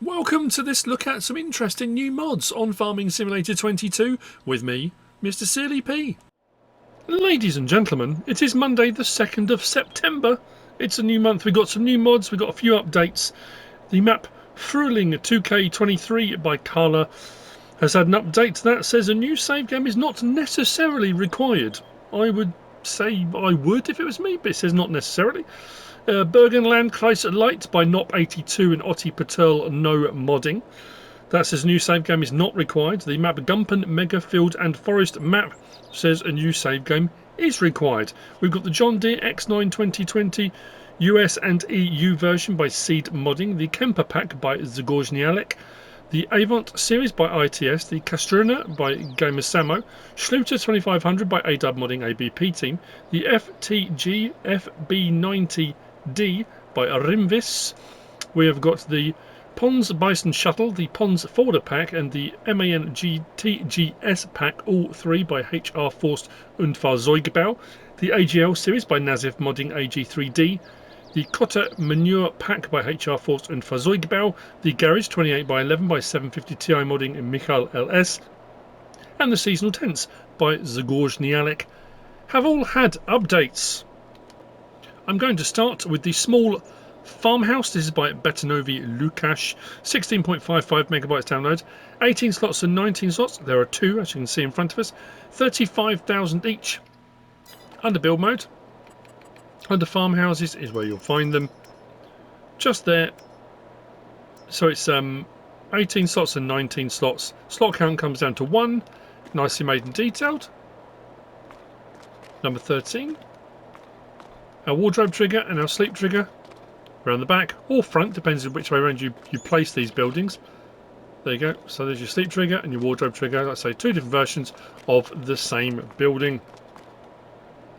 Welcome to this look at some interesting new mods on Farming Simulator 22 with me, MrSealyp. Ladies and gentlemen, it is Monday the 2nd of September. It's a new month, we've got some new mods, we've got a few updates. The map Frühling 2K23 by Carla has had an update that says a new save game is not necessarily required. I would say I would if it was me, but it says not necessarily. Burgenlandkreis Light by Nop82 and Otti Patel no modding. That says a new save game is not required. The map Gumpen Mega Field and Forest map says a new save game is required. We've got the John Deere X9 2020 US and EU version by SoullessModding, the Kemper pack by Zgornialek, the Avant series by ITS, the Castruna by Gamersamo, Schluter 2500 by ADub Modding ABP team, the FTG FB90D by Rimvis. We have got the Pons Bison Shuttle, the Pons Folder pack, and the MAN-GTGS pack, all three by HR Forst und Fahrzeugbau, the AGL series by Nazif Modding AG3D, the Cotter Manure pack by HR Forst und Fahrzeugbau, the Garage 28x11 by 750 Ti Modding and Michael LS, and the Seasonal Tents by Zgornialek have all had updates. I'm going to start with the small Farmhouse. This is by Betonowy Lukasz, 16.55 megabytes download, 18 slots and 19 slots. There are two, as you can see in front of us, 35,000 each. Under build mode, under farmhouses is where you'll find them, just there. So it's 18 slots and 19 slots. Slot count comes down to 1, nicely made and detailed. Number 13. Our wardrobe trigger and our sleep trigger around the back or front, depends on which way around you place these buildings. There you go. So there's your sleep trigger and your wardrobe trigger. Like I say, two different versions of the same building.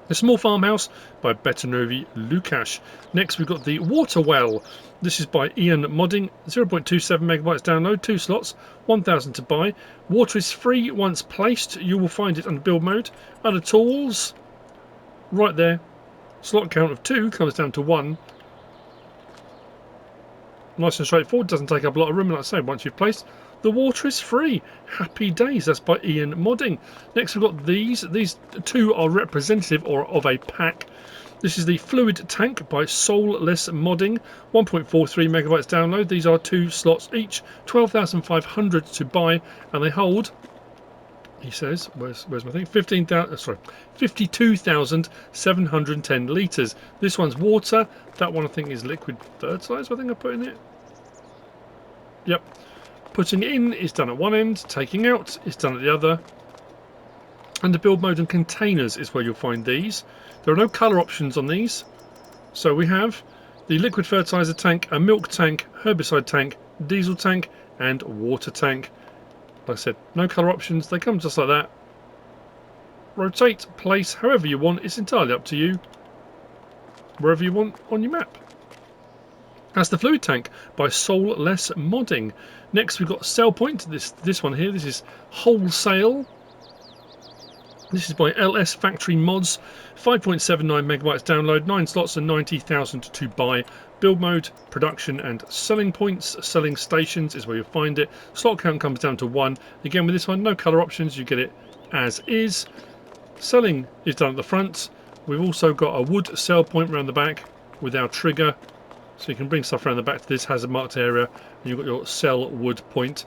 The small farmhouse by Betonowy Lukasz. Next we've got the water well. This is by Ian Modding, 0.27 megabytes download, 2 slots, 1,000 to buy. Water is free once placed. You will find it under build mode. Under tools, right there, slot count of 2 comes down to 1. Nice and straightforward, doesn't take up a lot of room, and like I say, once you've placed, the water is free. Happy days. That's by Ian Modding. Next we've got these two are representative or of a pack. This is the fluid tank by SoullessModding, 1.43 megabytes download. These are 2 slots each, 12,500 to buy, and they hold, he says, where's my thing, 52,710 litres. This one's water, that one I think is liquid fertiliser, I think I put in it. Yep. Putting in is done at one end, taking out is done at the other. Under build mode and containers is where you'll find these. There are no colour options on these. So we have the liquid fertiliser tank, a milk tank, herbicide tank, diesel tank and water tank. Like I said, no colour options, they come just like that. Rotate, place, however you want, it's entirely up to you. Wherever you want on your map. That's the fluid tank by SoullessModding. Next we've got Sell Point, this one here, this is Wholesale. This is by LSFactoryMODS, 5.79 megabytes download, 9 slots and 90,000 to buy. Build mode, production and selling points, selling stations is where you'll find it. Slot count comes down to 1. Again with this one, no colour options, you get it as is. Selling is done at the front. We've also got a wood sell point around the back with our trigger. So you can bring stuff around the back to this hazard marked area and you've got your sell wood point.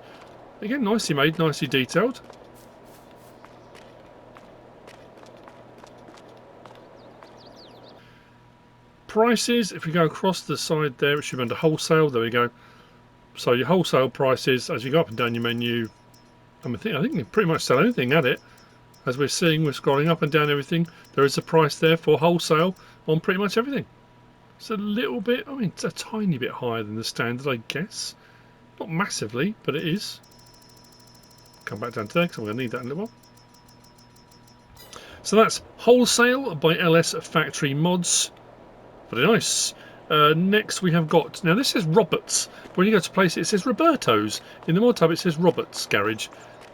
Again, nicely made, nicely detailed. Prices, if we go across the side there, it should be under wholesale. There we go. So your wholesale prices, as you go up and down your menu, I think you pretty much sell anything at it. As we're seeing, we're scrolling up and down everything. There is a price there for wholesale on pretty much everything. It's a little bit, I mean, it's a tiny bit higher than the standard, I guess. Not massively, but it is. Come back down to there because I'm going to need that in a little while. So that's Wholesale by LSFactoryMODS. Very nice. Next we have got, now this says Roberts, but when you go to place it, it says Robertos. In the Modhub it says Roberts Garage.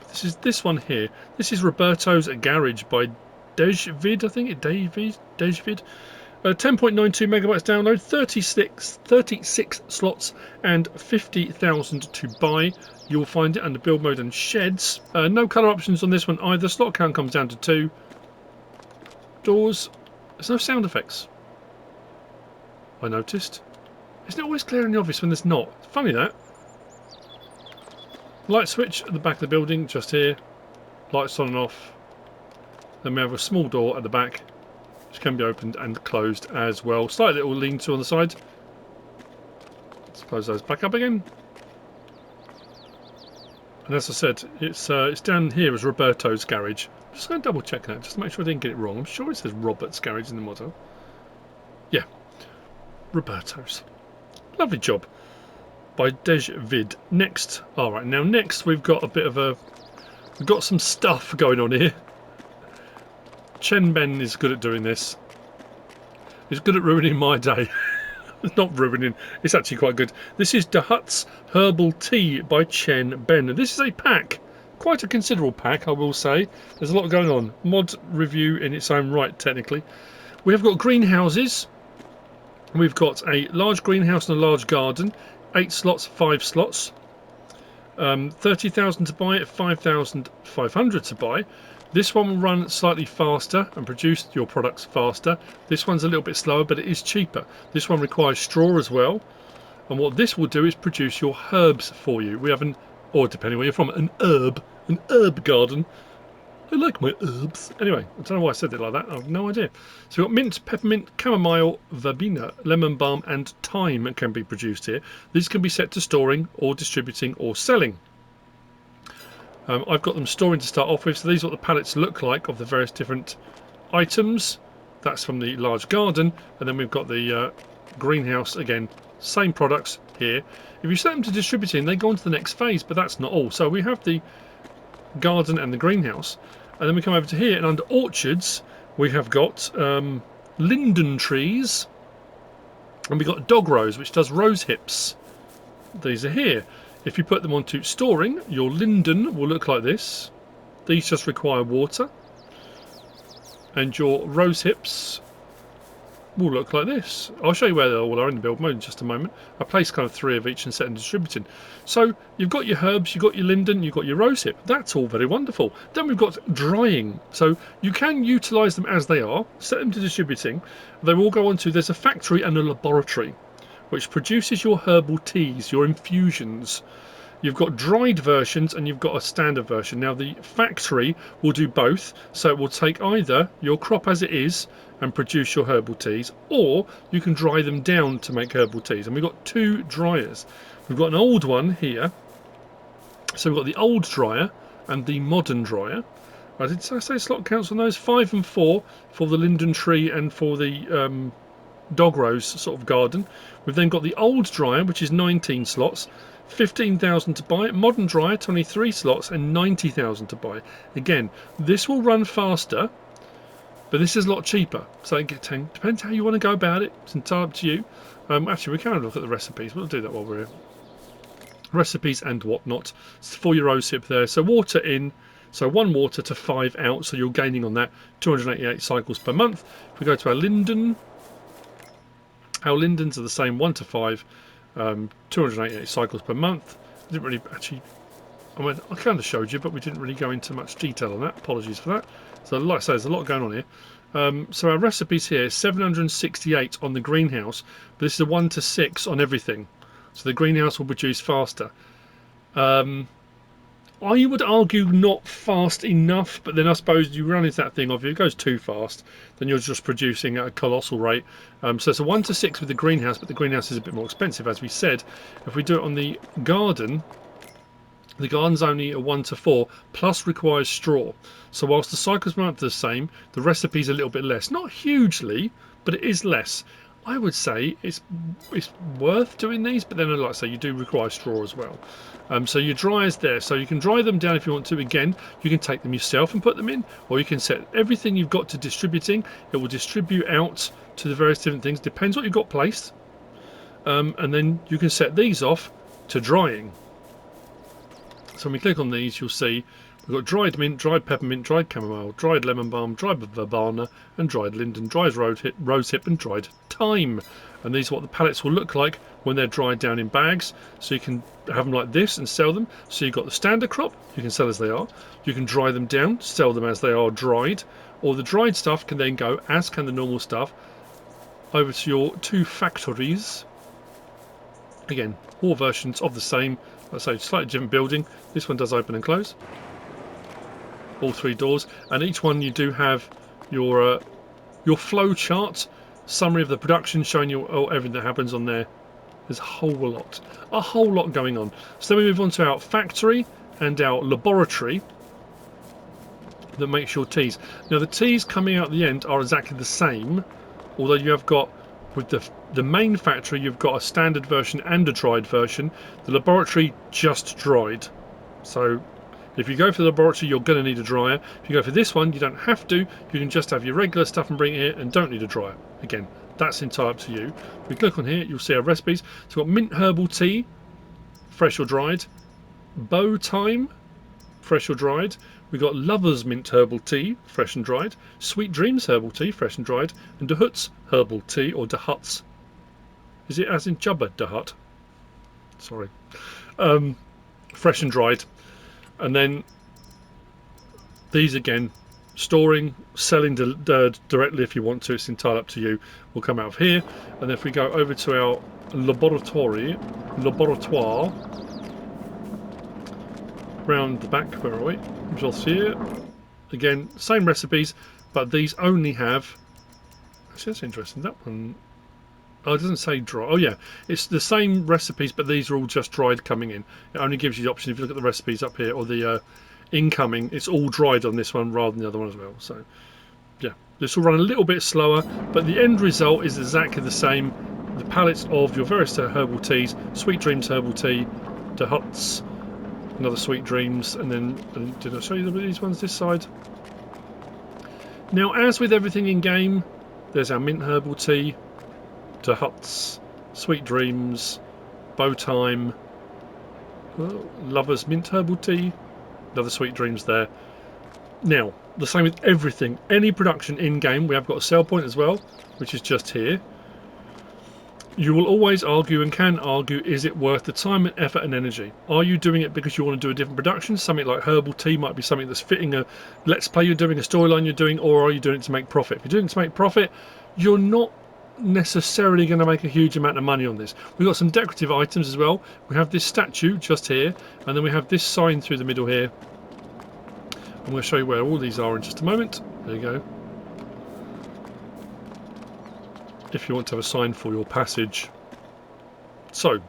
This is this one here. This is Robertos Garage by Dejvid, I think. Dejvid. 10.92 megabytes download, 36 slots and 50,000 to buy. You'll find it under build mode and sheds. No colour options on this one either. Slot count comes down to 2. Doors. There's no sound effects, I noticed. Isn't it always clear in the office when there's not? Funny that. Light switch at the back of the building, just here. Lights on and off. Then we have a small door at the back, which can be opened and closed as well. Slightly little lean-to on the side. Let's close those back up again. And as I said, it's down here as Robertos Garage. I'm just going to double check that, just to make sure I didn't get it wrong. I'm sure it says Robert's Garage in the Modhub. Yeah, Robertos. Lovely job by Dejvid. Next, all right. Now next we've got a bit of a, we've got some stuff going on here. Chenben is good at doing this. He's good at ruining my day. It's not ruining, it's actually quite good. This is Dahut's Herbal Tea by Chenben. This is a pack, quite a considerable pack, I will say. There's a lot going on. Mod review in its own right, technically. We have got greenhouses. We've got a large greenhouse and a large garden. 8 slots, 5 slots. 30,000 to buy, 5,500 to buy. This one will run slightly faster and produce your products faster. This one's a little bit slower, but it is cheaper. This one requires straw as well. And what this will do is produce your herbs for you. We have an, or depending where you're from, an herb garden. I like my herbs. Anyway, I don't know why I said it like that. I have no idea. So we've got mint, peppermint, chamomile, verbena, lemon balm and thyme can be produced here. These can be set to storing or distributing or selling. I've got them storing to start off with, so these are what the pallets look like of the various different items. That's from the large garden, and then we've got the greenhouse again. Same products here. If you set them to distributing, they go on to the next phase, but that's not all. So we have the garden and the greenhouse, and then we come over to here, and under orchards we have got linden trees, and we've got dog rose, which does rose hips. These are here. If you put them onto storing, your linden will look like this. These just require water. And your rose hips will look like this. I'll show you where they all are in the build mode in just a moment. I placed kind of 3 of each and set them distributing. So you've got your herbs, you've got your linden, you've got your rose hip. That's all very wonderful. Then we've got drying. So you can utilise them as they are, set them to distributing. They will go on to, there's a factory and a laboratory, which produces your herbal teas, your infusions. You've got dried versions and you've got a standard version. Now the factory will do both, so it will take either your crop as it is and produce your herbal teas, or you can dry them down to make herbal teas. And we've got 2 dryers. We've got an old one here, so we've got the old dryer and the modern dryer. Did I say slot counts on those? 5 and 4 for the linden tree and for the dog rose sort of garden. We've then got the old dryer, which is 19 slots, 15,000 to buy. Modern dryer, 23 slots and 90,000 to buy. Again, this will run faster, but this is a lot cheaper. So it depends how you want to go about it. It's entirely up to you. Actually, we can look at the recipes. We'll do that while we're here. Recipes and whatnot for your rose hip there. So water in. So 1 water to 5 out. So you're gaining on that 288 cycles per month. If we go to our linden. Our lindens are the same, 1 to 5, 288 cycles per month. I didn't really actually, I kind of showed you, but we didn't really go into much detail on that. Apologies for that. So like I say, there's a lot going on here. So our recipes here, 768 on the greenhouse, but this is a 1 to 6 on everything. So the greenhouse will produce faster. I would argue not fast enough, but then I suppose you run into that thing of if it goes too fast, then you're just producing at a colossal rate. So it's a 1 to 6 with the greenhouse, but the greenhouse is a bit more expensive, as we said. If we do it on the garden's only a 1 to 4, plus requires straw. So whilst the cycles per month are the same, the recipe's a little bit less. Not hugely, but it is less. I would say it's worth doing these, but then like I say, you do require straw as well. So your dryers there, so you can dry them down if you want to. Again, you can take them yourself and put them in, or you can set everything you've got to distributing. It will distribute out to the various different things, depends what you've got placed. And then you can set these off to drying. So when we click on these, you'll see We've got dried mint, dried peppermint, dried chamomile, dried lemon balm, dried verbena, and dried linden, dried rosehip, and dried thyme. And these are what the pallets will look like when they're dried down in bags. So you can have them like this and sell them. So you've got the standard crop, you can sell as they are. You can dry them down, sell them as they are dried. Or the dried stuff can then go, as can the normal stuff, over to your two factories. Again, all versions of the same, let's say slightly different building. This one does open and close. All three doors, and each one you do have your flow chart, summary of the production, showing you everything that happens on there. There's a whole lot going on. So then we move on to our factory and our laboratory that makes your teas. Now the teas coming out the end are exactly the same, although you have got, with the main factory, you've got a standard version and a dried version. The laboratory just dried. So if you go for the laboratory, you're going to need a dryer. If you go for this one, you don't have to. You can just have your regular stuff and bring it here and don't need a dryer. Again, that's entirely up to you. If we click on here, you'll see our recipes. So we've got mint herbal tea, fresh or dried. Bow time, fresh or dried. We've got Lover's mint herbal tea, fresh and dried. Sweet Dreams herbal tea, fresh and dried. And Dahut's herbal tea, or Dahut's. Is it as in Jabba Dahut? Sorry. Fresh and dried. And then these again, storing, selling directly if you want to. It's entirely up to you. We'll come out of here, and then if we go over to our laboratoire, round the back, where are we? Just here. Again, same recipes, but these only have. Actually, that's interesting. That one. Oh, it doesn't say dry. Oh yeah, it's the same recipes, but these are all just dried coming in. It only gives you the option if you look at the recipes up here, or the incoming. It's all dried on this one rather than the other one as well. So yeah, this will run a little bit slower, but the end result is exactly the same. The pallets of your various herbal teas, Sweet Dreams herbal tea, Dahut's, another Sweet Dreams, and then did I show you these ones this side? Now, as with everything in game, there's our mint herbal tea, Dahut's, Sweet Dreams, Bow Time, Lover's mint herbal tea, another Sweet Dreams there. Now, the same with everything. Any production in game, we have got a sell point as well, which is just here. You will always argue and can argue, is it worth the time and effort and energy? Are you doing it because you want to do a different production? Something like herbal tea might be something that's fitting a let's play you're doing, a storyline you're doing, or are you doing it to make profit? If you're doing it to make profit, you're not necessarily going to make a huge amount of money on this. We've got some decorative items as well. We have this statue just here, and then we have this sign through the middle here. I'm going to show you where all these are in just a moment. There you go. If you want to have a sign for your passage. So,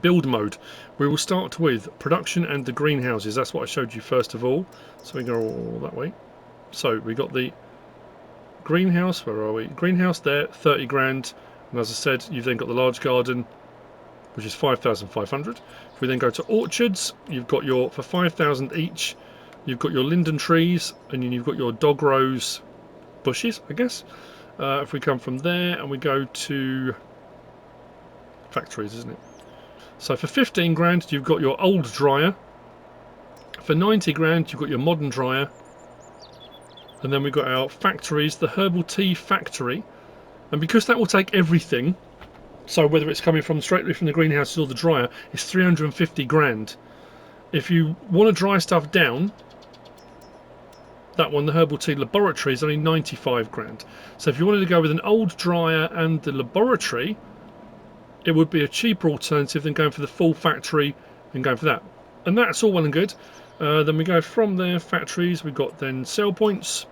build mode. We will start with production and the greenhouses. That's what I showed you first of all. So we go all that way. So we got the greenhouse. Where are we? Greenhouse there, 30 grand. And as I said, you've then got the large garden, which is 5,500. If we then go to orchards, you've got your, for 5,000 each, you've got your linden trees, and then you've got your dog rose bushes, I guess. If we come from there and we go to factories, isn't it? So for 15 grand, you've got your old dryer. For 90 grand, you've got your modern dryer. And then we've got our factories, the herbal tea factory. And because that will take everything, so whether it's coming from straight from the greenhouse or the dryer, it's 350 grand. If you want to dry stuff down, that one, the herbal tea laboratory, is only 95 grand. So if you wanted to go with an old dryer and the laboratory, it would be a cheaper alternative than going for the full factory and going for that. And that's all well and good. Then we go from there, factories, we've got then sell points.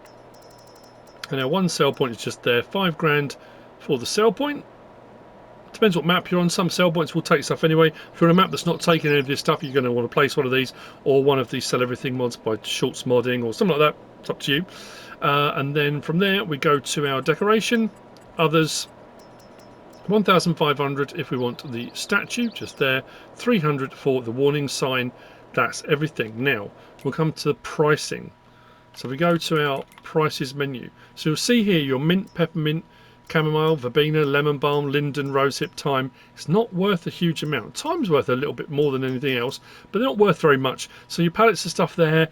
And now one sell point is just there, 5 grand for the sell point. Depends what map you're on. Some sell points will take stuff anyway. If you're on a map that's not taking any of this stuff, you're going to want to place one of these, or one of these Sell Everything mods by SoullessModding or something like that. It's up to you. And then from there we go to our decoration. Others, 1,500 if we want the statue, just there. 300 for the warning sign. That's everything. Now we'll come to the pricing. So we go to our prices menu. So you'll see here your mint, peppermint, chamomile, verbena, lemon balm, linden, rosehip, thyme. It's not worth a huge amount. Thyme's worth a little bit more than anything else, but they're not worth very much. So your pallets of stuff there,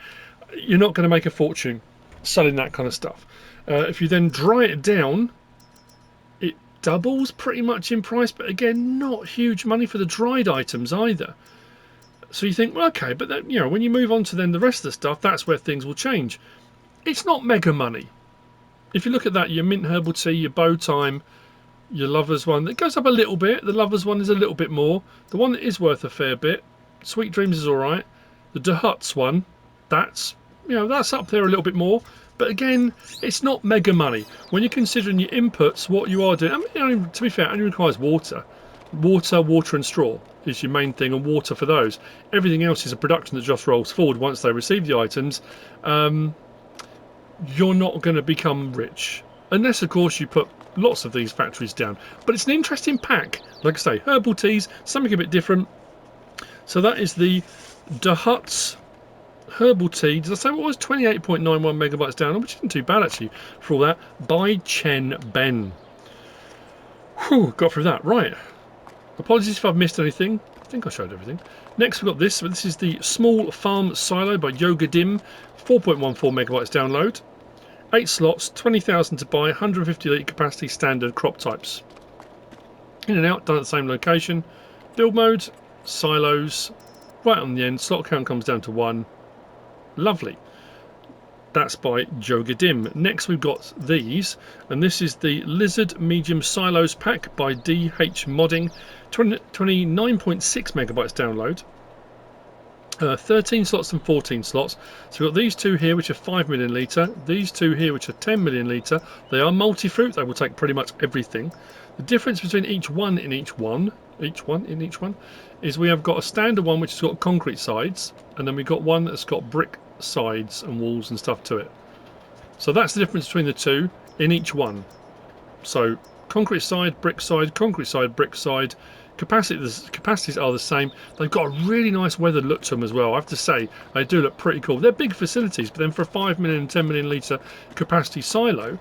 you're not going to make a fortune selling that kind of stuff. If you then dry it down, it doubles pretty much in price, but again, not huge money for the dried items either. So you think, well, okay, but then, you know, when you move on to then the rest of the stuff, that's where things will change. It's not mega money. If you look at that, your mint herbal tea, your bow time, your lovers one, that goes up a little bit. The lovers one is a little bit more. The one that is worth a fair bit, Sweet Dreams, is all right. The Dahut's one, that's, you know, that's up there a little bit more. But again, it's not mega money. When you're considering your inputs, what you are doing, I mean, to be fair, it only requires water. Water and straw is your main thing, and water for those. Everything else is a production that just rolls forward once they receive the items. You're not going to become rich. Unless, of course, you put lots of these factories down. But it's an interesting pack. Like I say, herbal teas, something a bit different. So that is the Dahut's herbal tea. Did I say what it was? 28.91 megabytes down, which isn't too bad, actually, for all that. By Chenben. Whew, got through that. Right. Apologies if I've missed anything. I think I showed everything. Next we've got this. This is the Small Farm Silo by JogaDim. 4.14 megabytes download. 8 slots, 20,000 to buy, 150 litre capacity, standard crop types. In and out, done at the same location. Build mode, silos, right on the end. Slot count comes down to 1. Lovely. That's by JogaDim. Next we've got these, and this is the Lizard Medium Silos Pack by STY Proy 29.6 megabytes download. 13 slots and 14 slots. So we've got these two here which are 5 million litre, these two here which are 10 million litre. They are multi-fruit, they will take pretty much everything. The difference between each one is we have got a standard one which has got concrete sides, and then we've got one that's got brick sides and walls and stuff to it. So that's the difference between the two in each one. So concrete side, brick side, concrete side, brick side. Capacities are the same. They've got a really nice weathered look to them as well. I have to say, they do look pretty cool. They're big facilities, but then for a 5 million and 10 million litre capacity silo,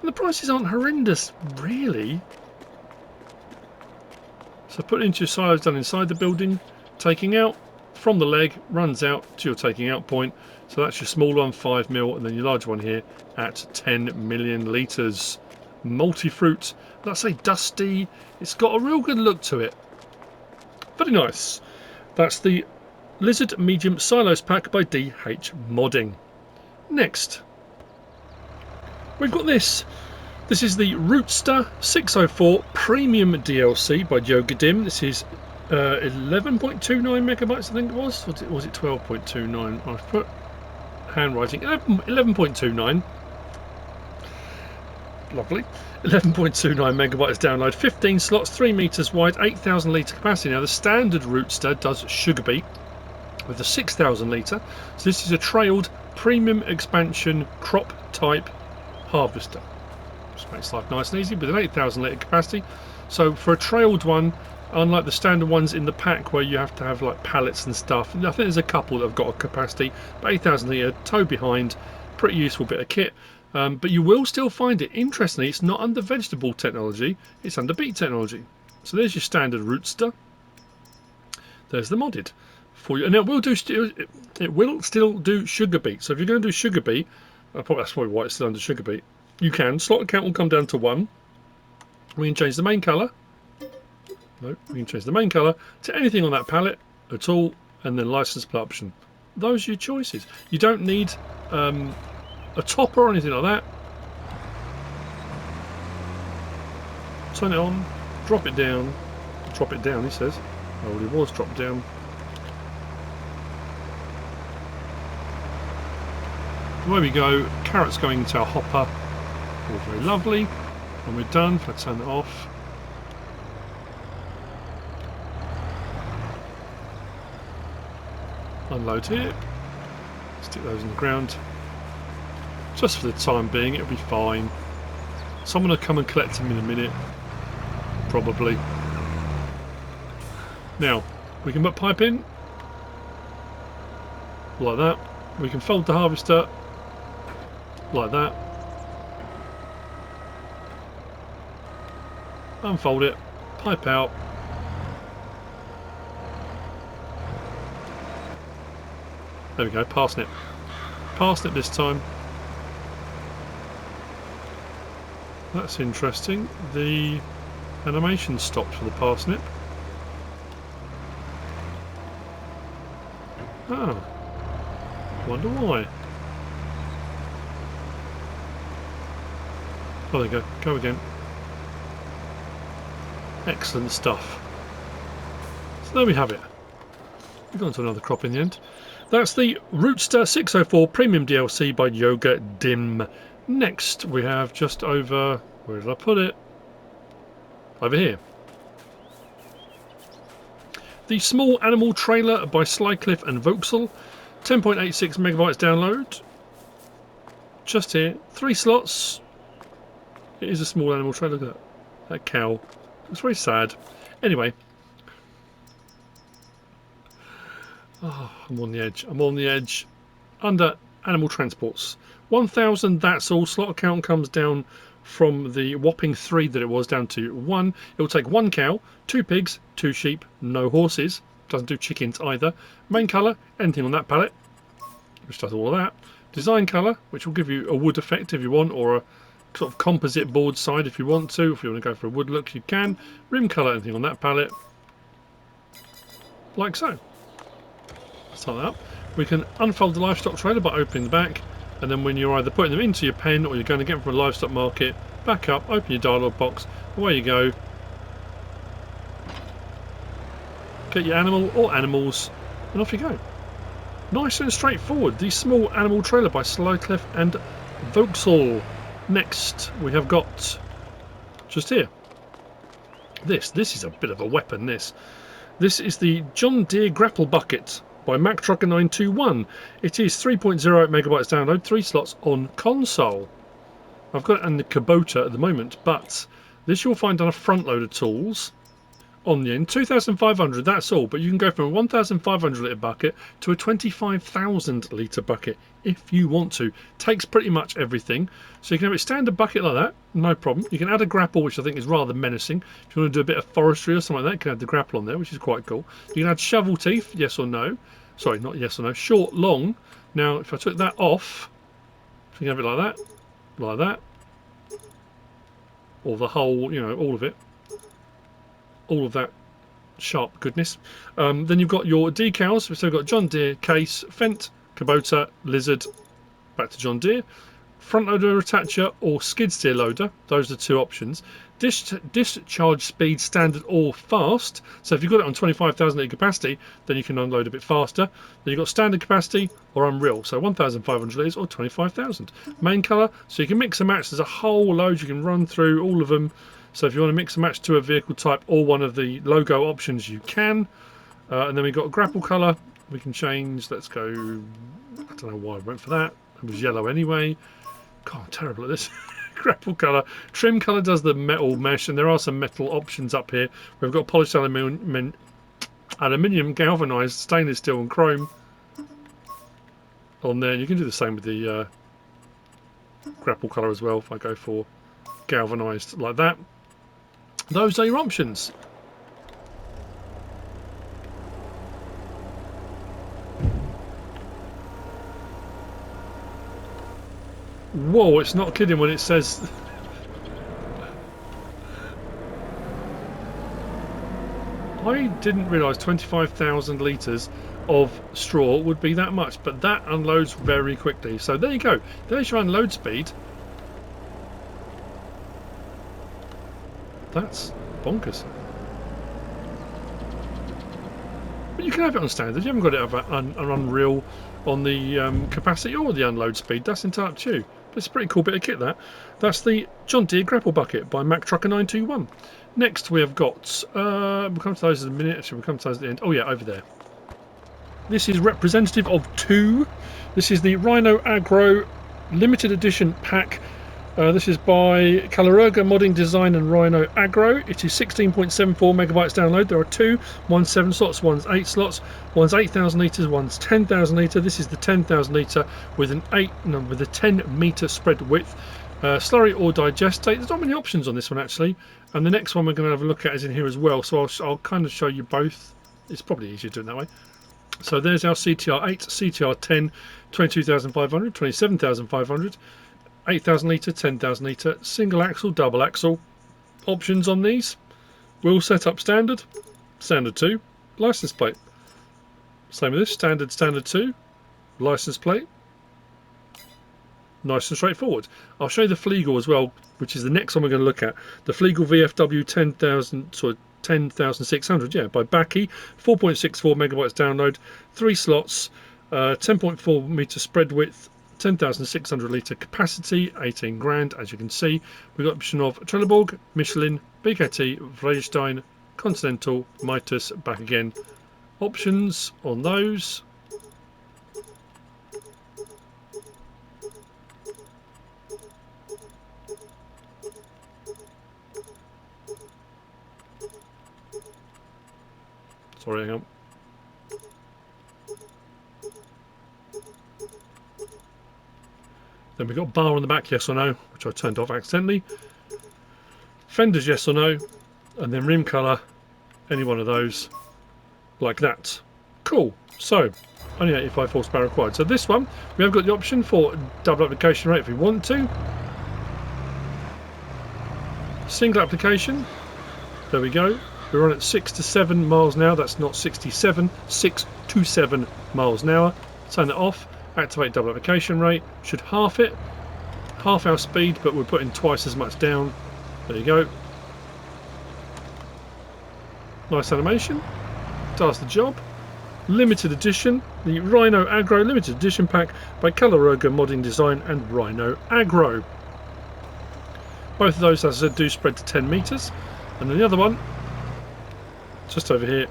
the prices aren't horrendous, really. So put it into your silos done inside the building, taking out from the leg, runs out to your taking out point. So that's your small one, 5 mil, and then your large one here at 10 million litres. Multi-fruit, let's say dusty. It's got a real good look to it. Very nice. That's the Lizard Medium Silos Pack by STY. Next, we've got this. This is the ROOTSTER 604 Premium DLC by JogaDim. This is 11.29 megabytes, I think it was. Or was it 12.29? I've put handwriting. 11.29. Lovely. 11.29 megabytes download, 15 slots, 3 meters wide, 8,000 litre capacity. Now the standard ROOTSTER does sugar beet with a 6,000 litre. So this is a trailed premium expansion crop type harvester. Just makes life nice and easy with an 8,000 litre capacity. So for a trailed one, unlike the standard ones in the pack where you have to have like pallets and stuff, I think there's a couple that have got a capacity, but 8,000 litre, tow behind, pretty useful bit of kit. But you will still find it. Interestingly, it's not under vegetable technology, it's under beet technology. So there's your standard ROOTSTER. There's the modded for you, and it will still do sugar beet. So if you're going to do sugar beet, that's probably why it's still under sugar beet. You can. Slot count will come down to 1. We can change the main colour. No, we can change the main colour to anything on that palette at all, and then license plate option. Those are your choices. You don't need a topper or anything like that. Turn it on, drop it down, he says. Oh, it was dropped down. Away we go, carrots going into our hopper. All very lovely. When we're done, if I turn it off. Unload here. Stick those in the ground. Just for the time being, it'll be fine. Someone will come and collect them in a minute. Probably. Now, we can put pipe in. Like that. We can fold the harvester. Like that. unfold it, pipe out. There we go, parsnip. Parsnip this time. That's interesting. The animation stops for the parsnip. Oh. Wonder why. Oh, there you go. Go again. Excellent stuff. So there we have it. We've gone to another crop in the end. That's the ROOTSTER 604 Premium DLC by JogaDim. Next we have just over... where did I put it? Over here. The Small Animal Trailer by Slyclif and Voksel. 10.86 megabytes download. Just here. 3 slots. It is a small animal trailer. Look at that cow. It's very sad. Anyway. Oh, I'm on the edge. I'm on the edge. Under animal transports. 1,000, that's all. Slot count comes down from the whopping 3 that it was down to 1. It will take 1 cow, 2 pigs, 2 sheep, no horses. Doesn't do chickens either. Main colour, anything on that palette, which does all of that. Design colour, which will give you a wood effect if you want, or a sort of composite board side if you want to. If you want to go for a wood look, you can. Rim colour, anything on that palette, like so. Start that up. We can unfold the livestock trailer by opening the back, and then when you're either putting them into your pen or you're going to get them from a livestock market, back up, open your dialog box, away you go. Get your animal or animals, and off you go. Nice and straightforward. The Small Animal Trailer by Slyclif and Voksel. Next we have got just here. This is a bit of a weapon. This is the John Deere Grapple Bucket by MacTrucker921. It is 3.08 megabytes download, 3 slots on console. I've got it in the Kubota at the moment, but this you'll find on a front load of tools on the end. 2,500, that's all, but you can go from a 1,500 litre bucket to a 25,000 litre bucket if you want to. Takes pretty much everything. So you can have a standard bucket like that, no problem. You can add a grapple, which I think is rather menacing. If you want to do a bit of forestry or something like that, you can add the grapple on there, which is quite cool. You can add shovel teeth, yes or no. Sorry, not yes or no. Short, long. Now, if I took that off, you can have it like that, or the whole, you know, all of it. All of that sharp goodness. Then you've got your decals. So we've got John Deere, Case, Fendt, Kubota, Lizard, back to John Deere, front loader attacher or skid steer loader. Those are the 2 options. Discharge speed standard or fast. So if you've got it on 25,000 litre capacity, then you can unload a bit faster. Then you've got standard capacity or unreal. So 1,500 litres or 25,000. Main colour. So you can mix and match. There's a whole load. You can run through all of them. So if you want to mix and match to a vehicle type or one of the logo options, you can. And then we've got a grapple colour. We can change. Let's go. I don't know why I went for that. It was yellow anyway. God, I'm terrible at this. Grapple colour. Trim colour does the metal mesh, and there are some metal options up here. We've got polished aluminium, galvanised, stainless steel, and chrome on there. And you can do the same with the grapple colour as well. If I go for galvanised like that. Those are your options. Whoa, it's not kidding when it says... I didn't realise 25,000 litres of straw would be that much, but that unloads very quickly. So there you go. There's your unload speed. That's bonkers. But you can have it on standard. You haven't got it on Unreal on the capacity or the unload speed. That's entirely up to you. But it's a pretty cool bit of kit, that. That's the John Deere Grapple Bucket by MacTrucker921. Next we have got... we'll come to those in a minute. Actually, we'll come to those at the end. Oh yeah, over there. This is representative of 2. This is the Rhino Aggro limited edition pack. This is by Caleruega Modding Design and Rhino Aggro. It is 16.74 megabytes download. There are 2. One's 7 slots, one's 8 slots. One's 8,000 litres, one's 10,000 litre. This is the 10,000 litre with a 10 metre spread width. Slurry or digestate. There's not many options on this one actually, and the next one we're going to have a look at is in here as well, so I'll kind of show you both. It's probably easier doing that way. So there's our CTR 8, CTR 10, 22,500, 27,500, 8,000 litre, 10,000 litre, single axle, double axle. Options on these: wheel setup standard, standard 2, license plate. Same with this, standard, standard 2, license plate. Nice and straightforward. I'll show you the Fliegl as well, which is the next one we're going to look at. The Fliegl VFW 10,600, yeah, by Baki, 4.64 megabytes download, 3 slots, 10.4 meter spread width, 10,600 litre capacity, 18 grand. As you can see, we've got the option of Trelleborg, Michelin, BKT, Vredestein, Continental, Mitas, back again. Options on those. Sorry, hang on. Then we've got bar on the back, yes or no, which I turned off accidentally. Fenders, yes or no. And then rim colour, any one of those, like that. Cool. So, only 85 horsepower required. So this one, we have got the option for double application rate if we want to. Single application. There we go. We're on at 6 to 7 miles an hour. That's not 67, 6 to 7 miles an hour. Turn that off. Activate double application rate. Should half it. Half our speed, but we're putting twice as much down. There you go. Nice animation. Does the job. Limited edition. The Rhino Aggro limited edition pack by caleruega modding design and Rhino Aggro. Both of those, as I said, do spread to 10 meters. And then the other one, just over here,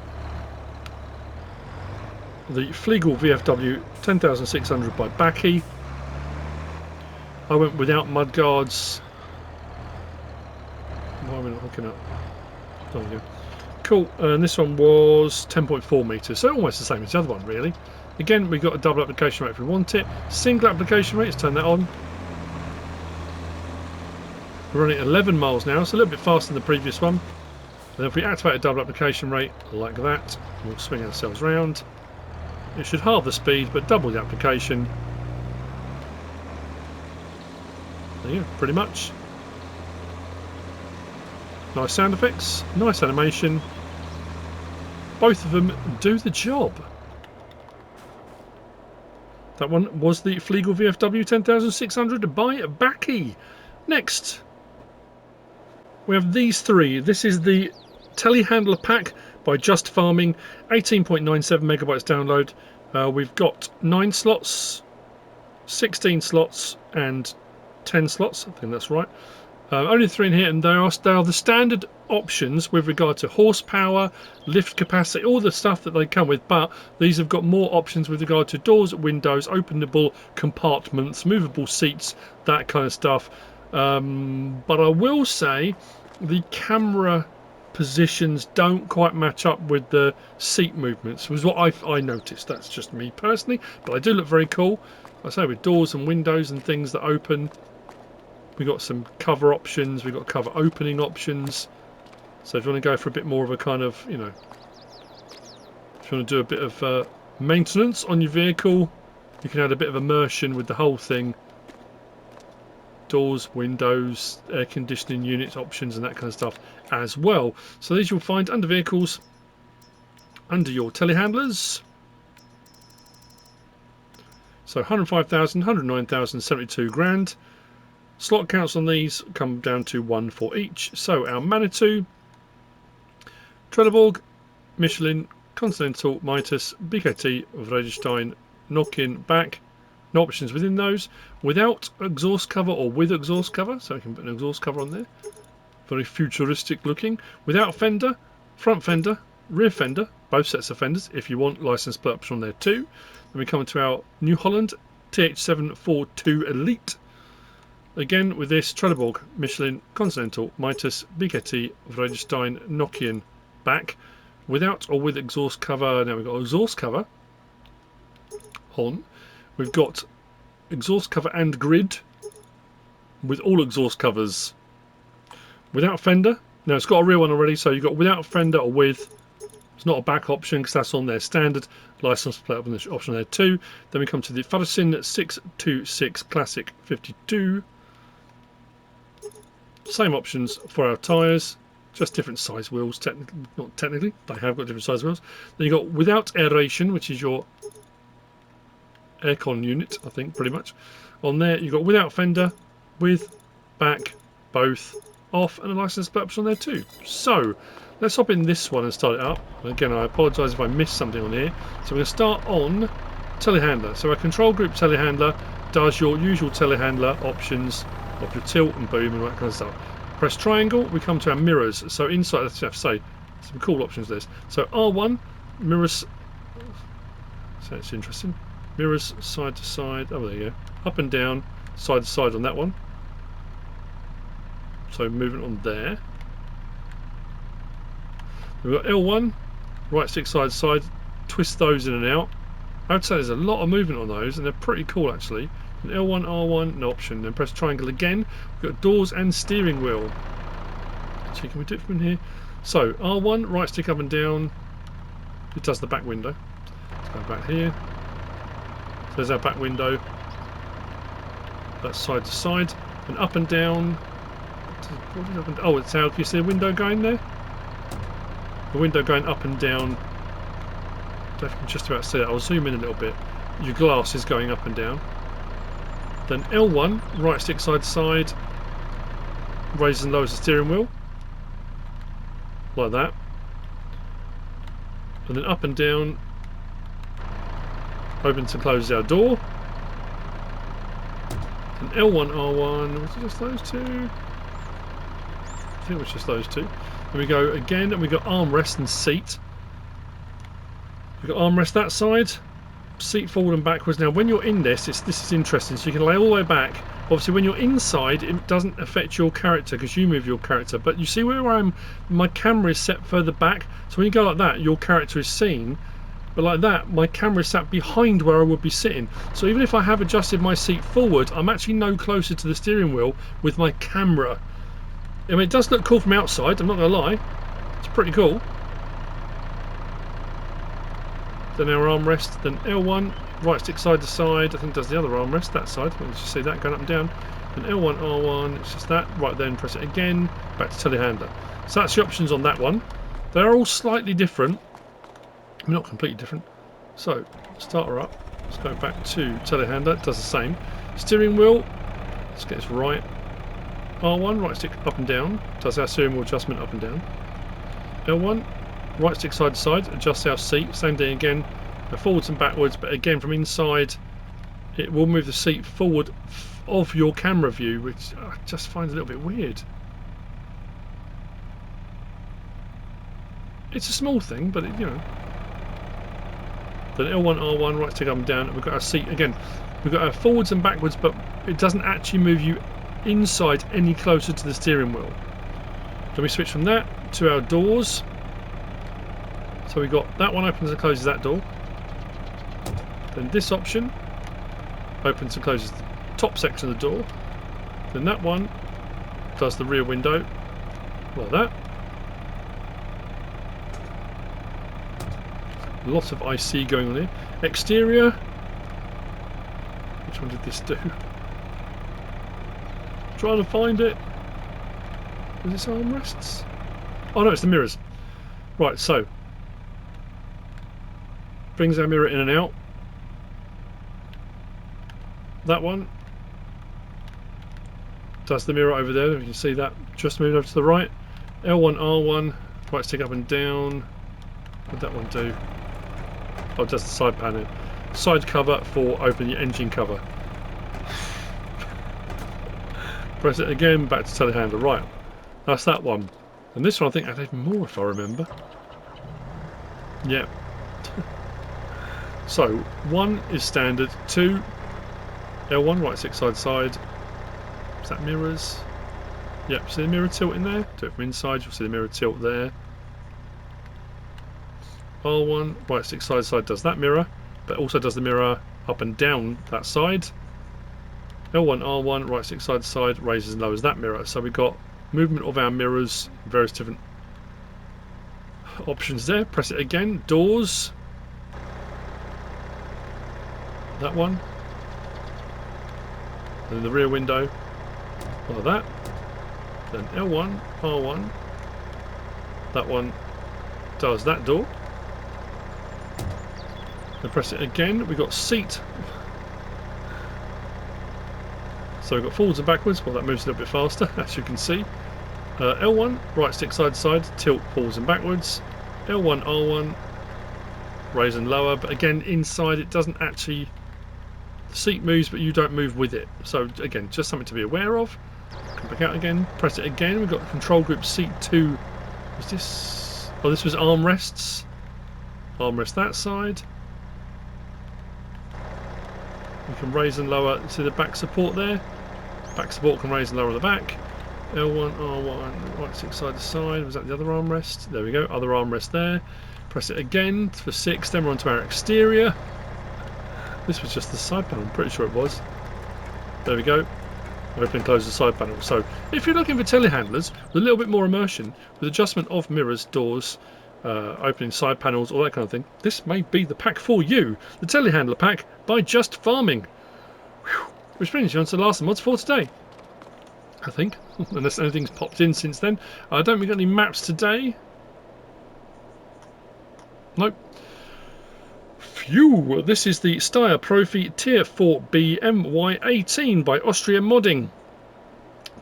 the Fliegl VFW 10,600 by Baki. I went without mud guards. Why am I not hooking up? There we go. Cool, and this one was 10.4 meters, so almost the same as the other one, really. Again, we've got a double application rate if we want it. Single application rate, let's turn that on. We're running at 11 miles an hour, so a little bit faster than the previous one. And if we activate a double application rate like that, we'll swing ourselves round. It should halve the speed, but double the application. There you go, pretty much. Nice sound effects, nice animation. Both of them do the job. That one was the Fliegl VFW 10,600 by Baki. Next, we have these three. This is the Telehandler pack by Just Farming, 18.97 megabytes download. We've got 9 slots, 16 slots, and 10 slots. I think that's right. Only 3 in here, and they are the standard options with regard to horsepower, lift capacity, all the stuff that they come with, but these have got more options with regard to doors, windows, openable compartments, movable seats, that kind of stuff. But I will say the camera positions don't quite match up with the seat movements, was what I noticed. That's just me personally, but they do look very cool. I say, with doors and windows and things that open. We've got some cover options, we've got cover opening options. So if you want to go for a bit more of a kind of, you know, if you want to do a bit of maintenance on your vehicle, you can add a bit of immersion with the whole thing. Doors, windows, air conditioning units, options and that kind of stuff as well. So these you'll find under vehicles, under your telehandlers. So 105,000, 109,000, 72 grand. Slot counts on these come down to 1 for each. So our Manitou, Trelleborg, Michelin, Continental, Mitas, BKT, Vredestein, Nokian, back. No options within those. Without exhaust cover or with exhaust cover, so we can put an exhaust cover on there. Very futuristic looking. Without fender, front fender, rear fender, both sets of fenders if you want. License plate option on there too. Then we come to our New Holland TH742 Elite. Again with this, Trelleborg, Michelin, Continental, Mitas, BKT, Vredestein, Nokian, back. Without or with exhaust cover. Now we've got exhaust cover on. We've got exhaust cover and grid. with all exhaust covers. Without fender. Now it's got a rear one already, so you've got without fender or with. It's not a back option because that's on their standard license plate option there too. Then we come to the Farmhouse 626 Classic 52. Same options for our tyres, just different size wheels. Not technically, they have got different size wheels. Then you've got without aeration, which is your aircon unit, I think, pretty much. On there, you've got without fender, with, back, both, off, and a license plate option on there too. So, let's hop in this one and start it up. And again, I apologise if I missed something on here. So we're going to start on Telehandler. So our control group Telehandler does your usual Telehandler options of your tilt and boom and all that kind of stuff. Press triangle, we come to our mirrors. So inside, let's have to say, some cool options there. So R1, mirrors, so it's interesting. Mirrors side to side, oh there you go. Up and down, side to side on that one. So movement on there. We've got L1, right stick side to side, twist those in and out. I would say there's a lot of movement on those and they're pretty cool actually. And L1, R1, no option. Then press triangle again. We've got doors and steering wheel. So can we do it from here? So R1, right stick up and down. It does the back window. Let's go back here. So there's our back window. That's side to side. And up and down. Oh, it's how you see the window going there? The window going up and down. I don't know if you can just about see that. I'll zoom in a little bit. Your glass is going up and down. Then L1, right stick side to side, raises and lowers the steering wheel, like that. And then up and down, opens and closes our door. And L1, R1, was it just those two? I think it was just those two. Then we go again, and we got armrest and seat. We've got armrest that side, seat forward and backwards. Now when you're in this is interesting, so you can lay all the way back. Obviously when you're inside it doesn't affect your character because you move your character, but you see where my camera is set further back, so when you go like that your character is seen, but like that my camera is sat behind where I would be sitting, so even if I have adjusted my seat forward I'm actually no closer to the steering wheel with my camera. I mean it does look cool from outside, I'm not gonna lie, it's pretty cool. Then our armrest, then L1, right stick side to side, I think does the other armrest, that side, you can just see that going up and down. Then L1, R1, it's just that, right then press it again, back to Telehandler. So that's the options on that one. They're all slightly different, I mean, not completely different. So, start her up, let's go back to Telehandler, it does the same. Steering wheel, let's get this right. R1, right stick up and down, does our steering wheel adjustment up and down. L1, right stick side to side, adjust our seat, same thing again, forwards and backwards, but again from inside it will move the seat forward of your camera view, which I just find a little bit weird. It's a small thing, but it, you know. Then L1, R1, right stick up and down, and we've got our seat again, we've got our forwards and backwards, but it doesn't actually move you inside any closer to the steering wheel. Then we switch from that to our doors. So we got that one opens and closes that door. Then this option opens and closes the top section of the door. Then that one does the rear window like that. Lots of IC going on here. Exterior. Which one did this do? Trying to find it. Is this armrests? Oh no, it's the mirrors. Right, so brings our mirror in and out. That one does the mirror over there, if you can see that, just moved over to the right. L1, R1, right stick up and down. What did that one do? Oh, just the side panel. Side cover for open your engine cover. Press it again, back to Telehandler. Right, that's that one. And this one I think had even more if I remember. Yeah. So, 1 is standard, 2, L1, right stick side to side. Is that mirrors? Yep, see the mirror tilt in there? Do it from inside, you'll see the mirror tilt there. R1, right stick side to side does that mirror, but also does the mirror up and down that side. L1, R1, right stick side to side, raises and lowers that mirror. So we've got movement of our mirrors, various different options there. Press it again. Doors. That one. And then the rear window. Like that. Then L1, R1. That one does that door. Then press it again. We've got seat. So we've got forwards and backwards. Well, that moves a little bit faster, as you can see. L1, right stick side to side, tilt forwards and backwards. L1, R1, raise and lower. But again, inside it doesn't actually... The seat moves, but you don't move with it. So again, just something to be aware of. Come back out again. Press it again. We've got the control group seat 2. Was this... Oh, this was armrests. Armrest that side. We can raise and lower. See the back support there? Back support can raise and lower the back. L1, R1, right stick side to side. Was that the other armrest? There we go. Other armrest there. Press it again for 6. Then we're onto our exterior. This was just the side panel. I'm pretty sure it was. There we go. Open and close the side panel. So if you're looking for telehandlers with a little bit more immersion, with adjustment of mirrors, doors, opening side panels, all that kind of thing, this may be the pack for you. The Telehandler pack by Just Farming. Whew. Which brings you on to the last of the mods for today, I think. Unless anything's popped in since then. I don't think we've got any maps today. Nope. Phew! This is the STY Profi Tier 4B MY18 by Austria Modding.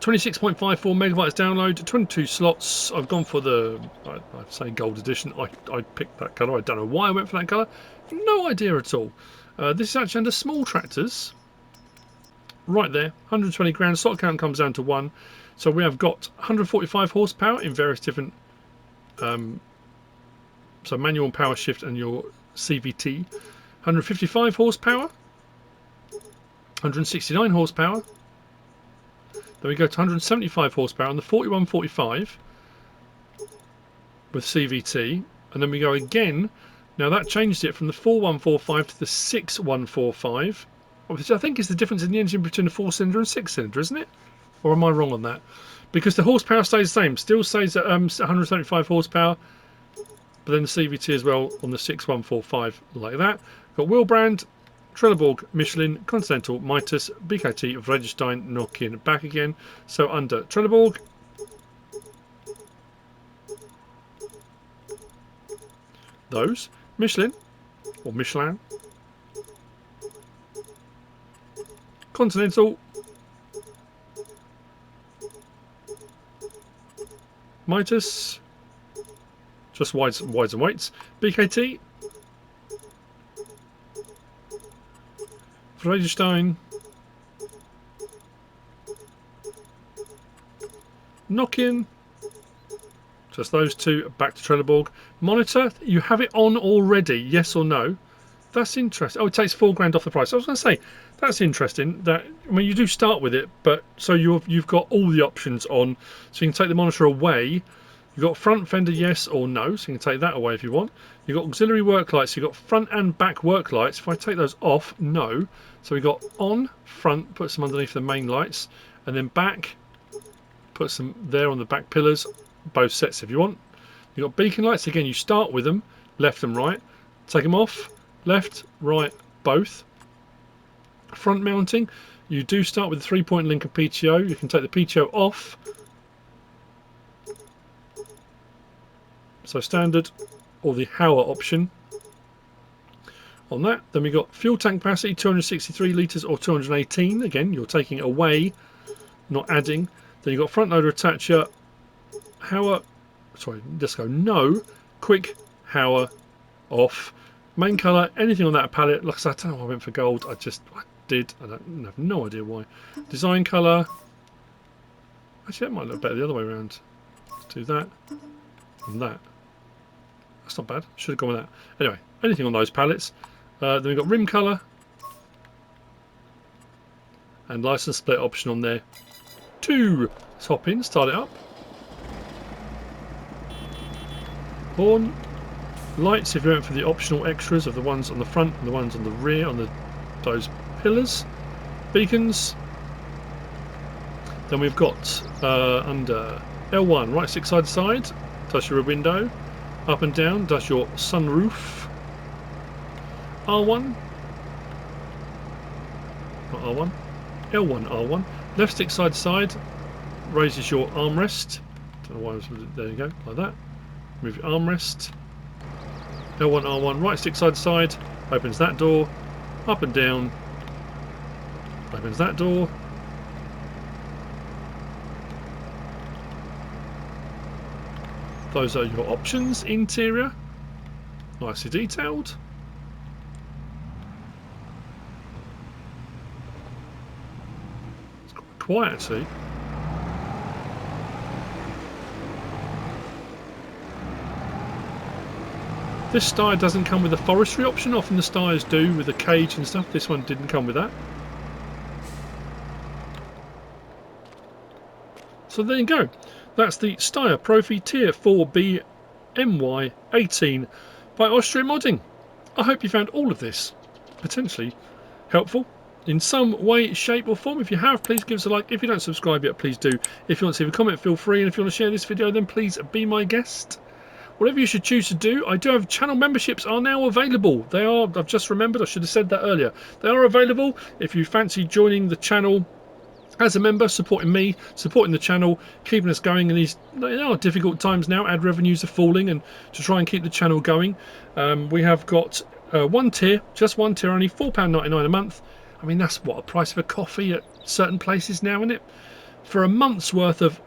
26.54 megabytes download, 22 slots. I've gone for the, I'd say gold edition. I picked that colour. I don't know why I went for that colour. No idea at all. This is actually under small tractors. Right there, 120 grand. Slot count comes down to 1. So we have got 145 horsepower in various different, so manual and power shift and your CVT. 155 horsepower. 169 horsepower. Then we go to 175 horsepower on the 4145 with CVT, and then we go again. Now that changed it from the 4145 to the 6145, which I think is the difference in the engine between a 4-cylinder and 6-cylinder, isn't it? Or am I wrong on that? Because the horsepower stays the same, still stays at 175 horsepower, but then the CVT as well on the 6145 like that. Got wheel brand. Trelleborg, Michelin, Continental, Mitas, BKT, Vredestein, Nokian, back again. So under Trelleborg, those, Michelin, or Michelin, Continental, Mitas, just wides and weights, BKT, Vredestein, Nokian, just those two. Back to Trelleborg. Monitor, you have it on already, yes or no? That's interesting. Oh, it takes £4 grand off the price. I was going to say, that's interesting. That, I mean, you do start with it, but so you've got all the options on. So you can take the monitor away. You've got front fender, yes or no, so you can take that away if you want. You've got auxiliary work lights, you've got front and back work lights. If I take those off, no. So we've got on, front, put some underneath the main lights, and then back, put some there on the back pillars, both sets if you want. You've got beacon lights, again you start with them, left and right. Take them off, left, right, both. Front mounting, you do start with a 3-point link of PTO. You can take the PTO off. So standard, or the Hauer option on that. Then we've got fuel tank capacity, 263 litres or 218. Again, you're taking it away, not adding. Then you've got front loader attacher, Hauer, sorry, just go no, quick Hauer off. Main colour, anything on that palette. Like I said, I don't know why I went for gold. I have no idea why. Design colour, actually that might look better the other way around. Let's do that and that. That's not bad. Should have gone with that. Anyway, anything on those palettes. Then we've got rim colour and license plate option on there. 2. Let's hop in, start it up. Horn. Lights if you went for the optional extras of the ones on the front and the ones on the rear on those pillars. Beacons. Then we've got under L1, right stick side to side, does your window. Up and down does your sunroof. R1, not R1, L1, R1. Left stick side to side, raises your armrest. Don't know why I was, there you go, like that. Move your armrest. L1, R1, right stick side to side, opens that door. Up and down, opens that door. Those are your options. Interior, nicely detailed. It's quite quiet actually. This Steyr doesn't come with a forestry option. Often the Steyrs do with a cage and stuff. This one didn't come with that. So there you go. That's the Steyr Profi Tier 4B MY18 by STY Modding. I hope you found all of this potentially helpful in some way, shape or form. If you have, please give us a like. If you don't subscribe yet, please do. If you want to leave a comment, feel free. And if you want to share this video, then please be my guest. Whatever you should choose to do, I do have channel memberships are now available. They are, I've just remembered, I should have said that earlier. They are available if you fancy joining the channel as a member, supporting me, supporting the channel, keeping us going in these difficult times now. Ad revenues are falling, and to try and keep the channel going, we have got one tier, just one tier, only £4.99 a month. I mean, that's what, a price of a coffee at certain places now, isn't it? For a month's worth of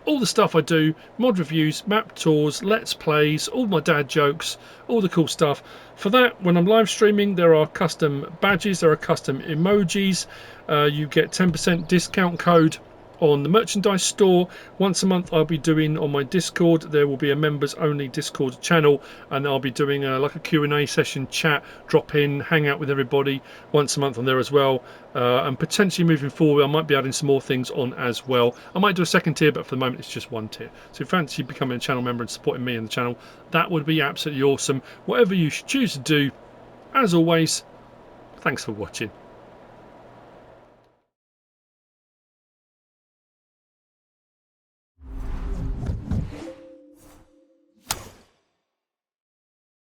all the stuff I do, mod reviews, map tours, let's plays, all my dad jokes, all the cool stuff. For that, when I'm live streaming, there are custom badges, there are custom emojis. You get 10% discount code on the merchandise store. Once a month I'll be doing on my Discord, there will be a members only Discord channel, and I'll be doing like a Q&A session, chat, drop in, hang out with everybody once a month on there as well. And potentially moving forward I might be adding some more things on as well. I might do a second tier, but for the moment it's just one tier. So if you fancy becoming a channel member and supporting me and the channel, that would be absolutely awesome. Whatever you should choose to do, as always, thanks for watching.